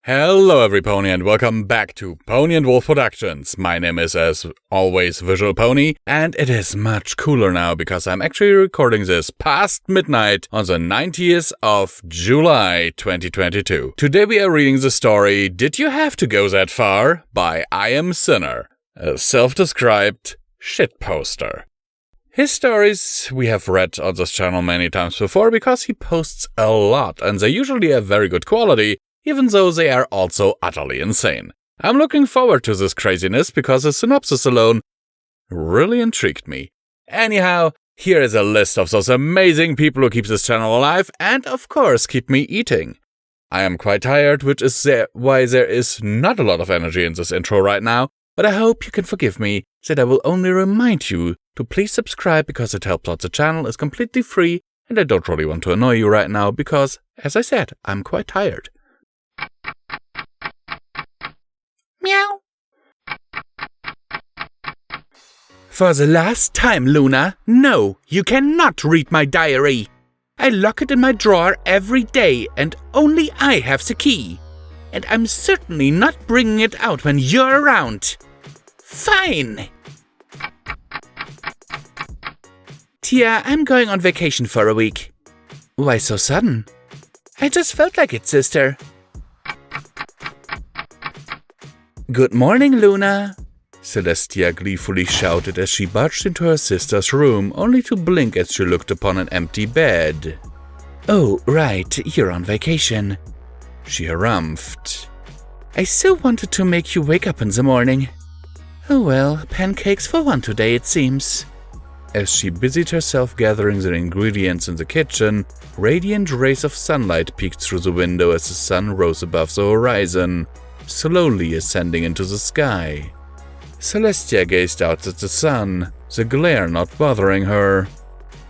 Hello every pony and welcome back to Pony and Wolf Productions. My name is as always Visual Pony, and it is much cooler now because I'm actually recording this past midnight on the 90th of July 2022. Today we are reading the story Did You Have to Go That Far? By iAmSiNnEr, a self-described shitposter. His stories we have read on this channel many times before because he posts a lot and they usually have very good quality, even though they are also utterly insane. I'm looking forward to this craziness because the synopsis alone really intrigued me. Anyhow, here is a list of those amazing people who keep this channel alive and of course keep me eating. I am quite tired, which is why there is not a lot of energy in this intro right now, but I hope you can forgive me that I will only remind you to please subscribe because it helps out the channel, is completely free, and I don't really want to annoy you right now because, as I said, I'm quite tired. Meow. For the last time, Luna, no, you cannot read my diary. I lock it in my drawer every day and only I have the key. And I'm certainly not bringing it out when you're around. Fine. Tia, I'm going on vacation for a week. Why so sudden? I just felt like it, sister. Good morning, Luna, Celestia gleefully shouted as she barged into her sister's room, only to blink as she looked upon an empty bed. Oh, right, you're on vacation, she harumphed. I so wanted to make you wake up in the morning. Oh well, pancakes for one today, it seems. As she busied herself gathering the ingredients in the kitchen, radiant rays of sunlight peeked through the window as the sun rose above the horizon, slowly ascending into the sky. Celestia gazed out at the sun, the glare not bothering her.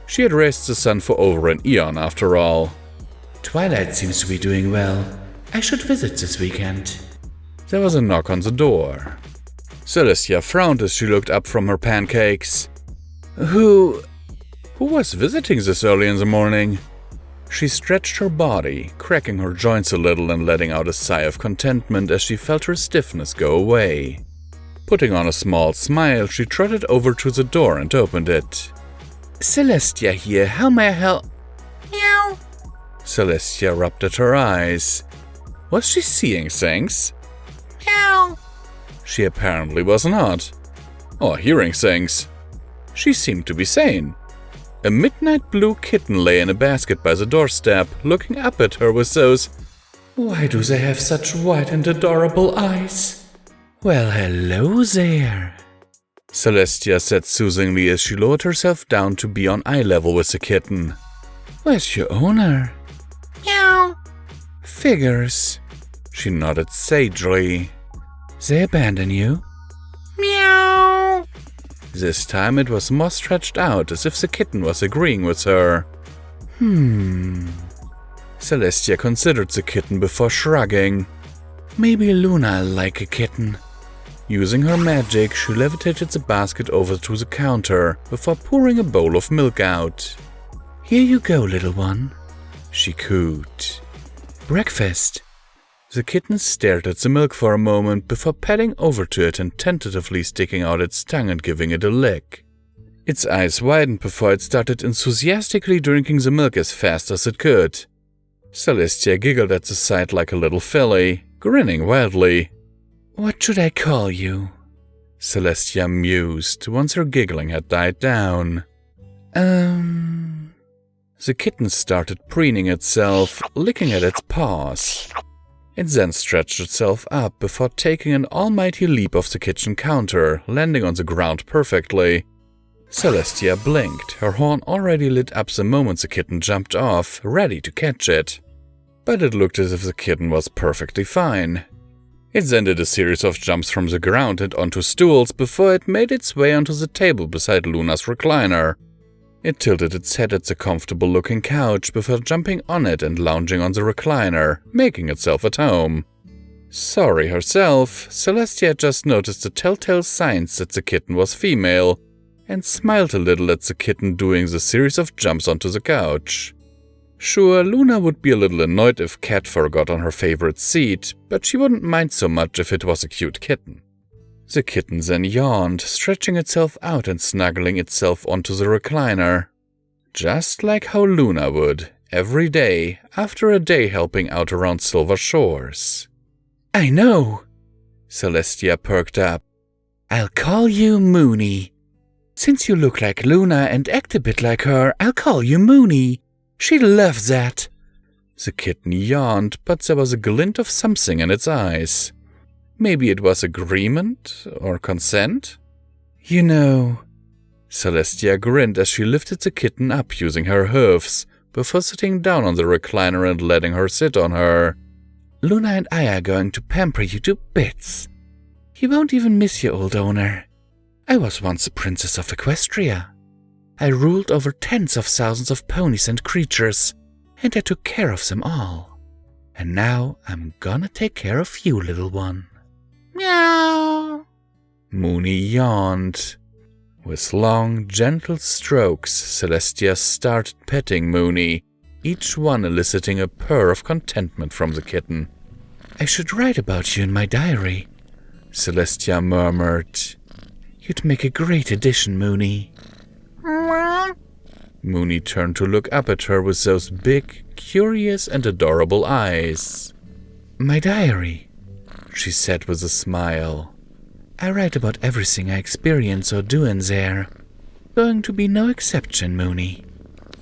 She had raised the sun for over an eon after all. Twilight seems to be doing well. I should visit this weekend. There was a knock on the door. Celestia frowned as she looked up from her pancakes. Who was visiting this early in the morning? She stretched her body, cracking her joints a little and letting out a sigh of contentment as she felt her stiffness go away. Putting on a small smile, she trotted over to the door and opened it. Celestia here, how may I help? Meow. Celestia rubbed at her eyes. Was she seeing things? Meow. She apparently was not. Or hearing things. She seemed to be sane. A midnight blue kitten lay in a basket by the doorstep, looking up at her with those, "Why do they have such white and adorable eyes?" Well, hello there, Celestia said soothingly as she lowered herself down to be on eye level with the kitten. Where's your owner? Meow. Figures. She nodded sagely. They abandon you? Meow. This time it was more stretched out, as if the kitten was agreeing with her. Celestia considered the kitten before shrugging. Maybe Luna'll like a kitten. Using her magic, she levitated the basket over to the counter before pouring a bowl of milk out. Here you go, little one, she cooed. Breakfast. The kitten stared at the milk for a moment before padding over to it and tentatively sticking out its tongue and giving it a lick. Its eyes widened before it started enthusiastically drinking the milk as fast as it could. Celestia giggled at the sight like a little filly, grinning wildly. What should I call you? Celestia mused once her giggling had died down. The kitten started preening itself, licking at its paws. It then stretched itself up before taking an almighty leap off the kitchen counter, landing on the ground perfectly. Celestia blinked, her horn already lit up the moment the kitten jumped off, ready to catch it. But it looked as if the kitten was perfectly fine. It then did a series of jumps from the ground and onto stools before it made its way onto the table beside Luna's recliner. It tilted its head at the comfortable-looking couch before jumping on it and lounging on the recliner, making itself at home. Sorry herself, Celestia had just noticed the telltale signs that the kitten was female, and smiled a little at the kitten doing the series of jumps onto the couch. Sure, Luna would be a little annoyed if Cat forgot on her favorite seat, but she wouldn't mind so much if it was a cute kitten. The kitten then yawned, stretching itself out and snuggling itself onto the recliner. Just like how Luna would, every day, after a day helping out around Silver Shores. I know, Celestia perked up. I'll call you Moony. Since you look like Luna and act a bit like her, I'll call you Moony. She'll love that. The kitten yawned, but there was a glint of something in its eyes. Maybe it was agreement or consent? You know, Celestia grinned as she lifted the kitten up using her hooves, before sitting down on the recliner and letting her sit on her. Luna and I are going to pamper you to bits. You won't even miss your old owner. I was once a princess of Equestria. I ruled over tens of thousands of ponies and creatures, and I took care of them all. And now I'm gonna take care of you, little one. Meow. Moony yawned. With long, gentle strokes, Celestia started petting Moony, each one eliciting a purr of contentment from the kitten. I should write about you in my diary, Celestia murmured. You'd make a great addition, Moony. Moony turned to look up at her with those big, curious and adorable eyes. My diary, she said with a smile. I write about everything I experience or do in there. Going to be no exception, Moony.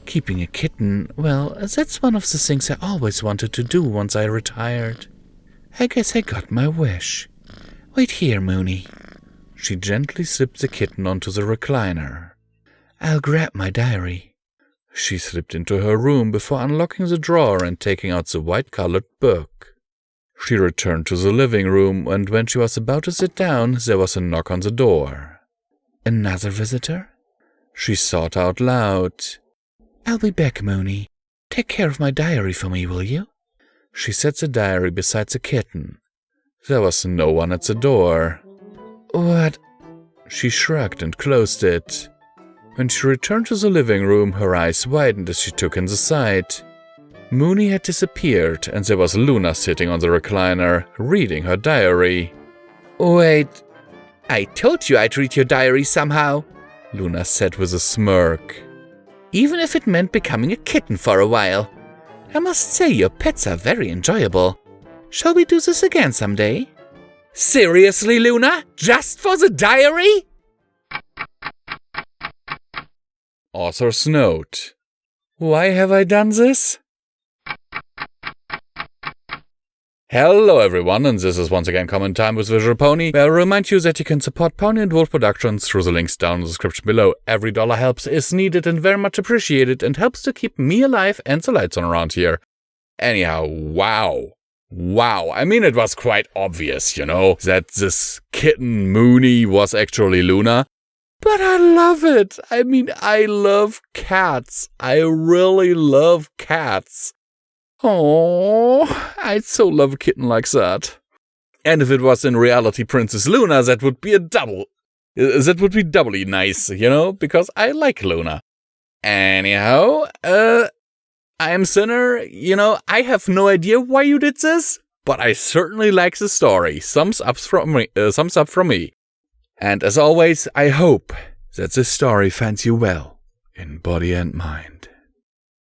Keeping a kitten, well, that's one of the things I always wanted to do once I retired. I guess I got my wish. Wait here, Moony. She gently slipped the kitten onto the recliner. I'll grab my diary. She slipped into her room before unlocking the drawer and taking out the white-colored book. She returned to the living room, and when she was about to sit down, there was a knock on the door. Another visitor? She thought out loud. I'll be back, Moony. Take care of my diary for me, will you? She set the diary beside the kitten. There was no one at the door. What? She shrugged and closed it. When she returned to the living room, her eyes widened as she took in the sight. Moony had disappeared, and there was Luna sitting on the recliner, reading her diary. Wait, I told you I'd read your diary somehow, Luna said with a smirk. Even if it meant becoming a kitten for a while. I must say your pets are very enjoyable. Shall we do this again someday? Seriously, Luna? Just for the diary? Author's note. Why have I done this? Hello everyone, and this is once again Common Time with Visual Pony, where I remind you that you can support Pony and Wolf Productions through the links down in the description below. Every dollar helps, is needed and very much appreciated, and helps to keep me alive and the lights on around here. Anyhow, wow. I mean, it was quite obvious, you know, that this kitten Moony was actually Luna. But I love it. I mean, I love cats. I really love cats. Oh, I'd so love a kitten like that. And if it was in reality Princess Luna, that would be doubly nice, you know, because I like Luna. Anyhow, iAmSiNnEr, you know, I have no idea why you did this, but I certainly like the story. Thumbs up from me. And as always, I hope that this story finds you well in body and mind.